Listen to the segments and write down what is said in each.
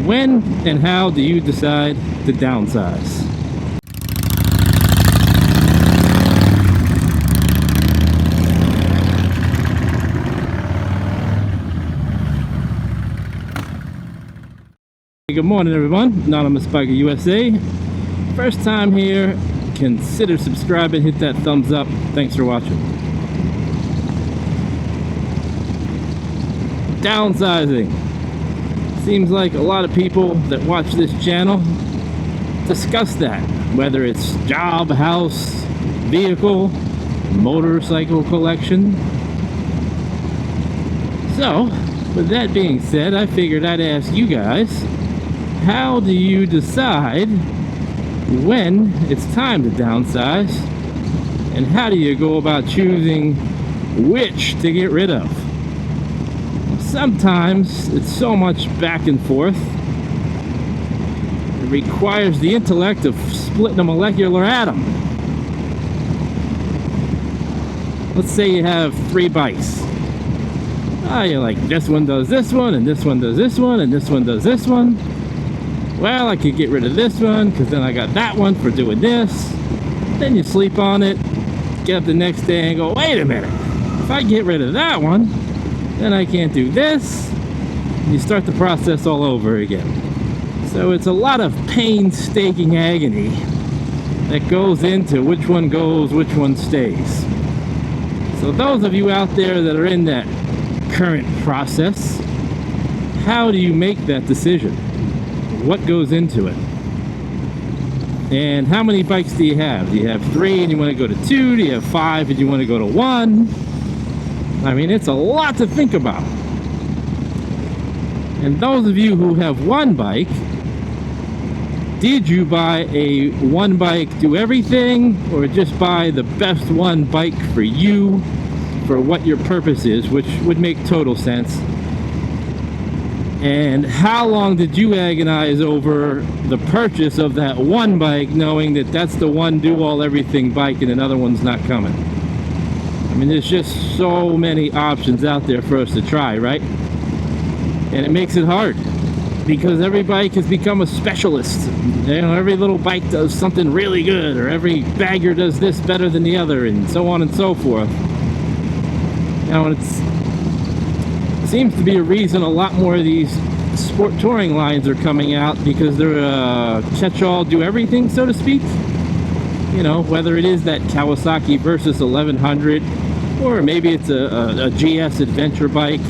When and how do you decide to downsize? Good morning, everyone. Anonymous Biker USA. First time here, consider subscribing, hit that thumbs up. Thanks for watching. Downsizing. Seems like a lot of people that watch this channel discuss that, whether it's job, house, vehicle, motorcycle collection. So, with that being said, I figured I'd ask you guys, how do you decide when it's time to downsize, and how do you go about choosing which to get rid of? Sometimes it's so much back and forth. It requires the intellect of splitting a molecular atom. Let's say you have 3 bikes. You're like, this one does this one, and this one does this one, and this one does this one. Well, I could get rid of this one because then I got that one for doing this. Then you sleep on it, get up the next day and go, wait a minute, if I get rid of that one, then I can't do this. And you start the process all over again. So it's a lot of painstaking agony that goes into which one goes, which one stays. So those of you out there that are in that current process, how do you make that decision? What goes into it? And how many bikes do you have? Do you have 3 and you want to go to 2? Do you have 5 and you want to go to 1? I mean, it's a lot to think about. And those of you who have 1 bike, did you buy a 1 bike do everything, or just buy the best 1 bike for you, for what your purpose is, which would make total sense? And how long did you agonize over the purchase of that 1 bike, knowing that that's the one do-all everything bike and another one's not coming? I mean, there's just so many options out there for us to try, right? And it makes it hard because every bike has become a specialist. You know, every little bike does something really good, or every bagger does this better than the other, and so on and so forth. You know, it seems to be a reason a lot more of these sport touring lines are coming out, because they're catch-all, do-everything, so to speak. You know, whether it is that Kawasaki Versys 1100, or maybe it's a GS adventure bike.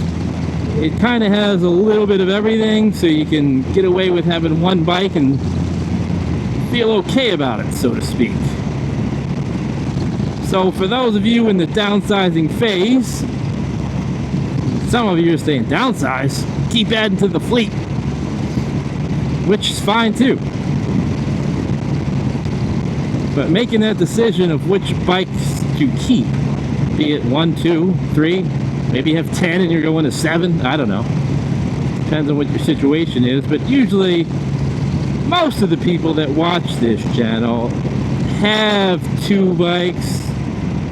It kind of has a little bit of everything, so you can get away with having 1 bike and feel okay about it, so to speak. So for those of you in the downsizing phase, some of you are saying, downsize? Keep adding to the fleet. Which is fine too. But making that decision of which bikes to keep, be it 1, 2, 3, maybe you have 10 and you're going to 7, I don't know. Depends on what your situation is, but usually most of the people that watch this channel have 2 bikes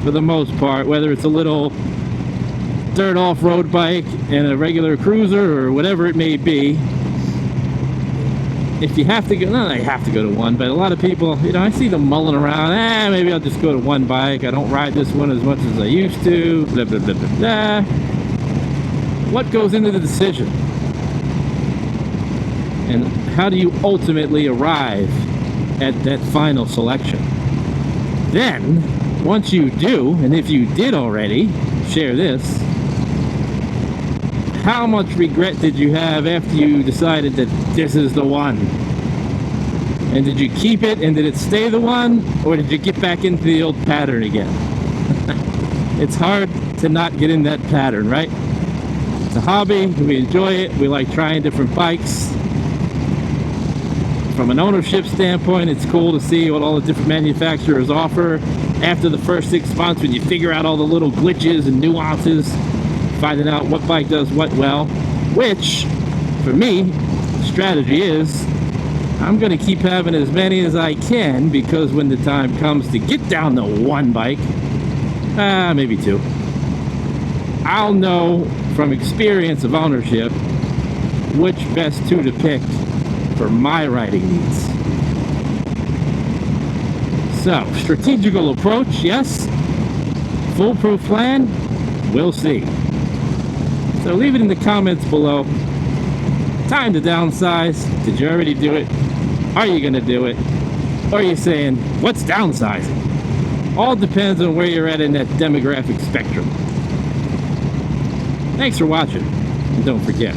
for the most part, whether it's a little dirt off-road bike and a regular cruiser or whatever it may be. If you have to go, no, you have to go to 1, but a lot of people, you know, I see them mulling around, maybe I'll just go to 1 bike, I don't ride this one as much as I used to, blah, blah, blah, blah, blah. What goes into the decision? And how do you ultimately arrive at that final selection? Then, once you do, and if you did already, share this, how much regret did you have after you decided that this is the one? And did you keep it, and did it stay the one, or did you get back into the old pattern again? It's hard to not get in that pattern, right? It's a hobby, we enjoy it, we like trying different bikes. From an ownership standpoint, it's cool to see what all the different manufacturers offer. After the first 6 months, when you figure out all the little glitches and nuances, finding out what bike does what well, which for me, the strategy is I'm going to keep having as many as I can, because when the time comes to get down to 1 bike, maybe 2, I'll know from experience of ownership which best two to pick for my riding needs. So, strategical approach, yes. Foolproof plan, we'll see. So leave it in the comments below. Time to downsize. Did you already do it? Are you going to do it? Or are you saying, what's downsizing? All depends on where you're at in that demographic spectrum. Thanks for watching. And don't forget,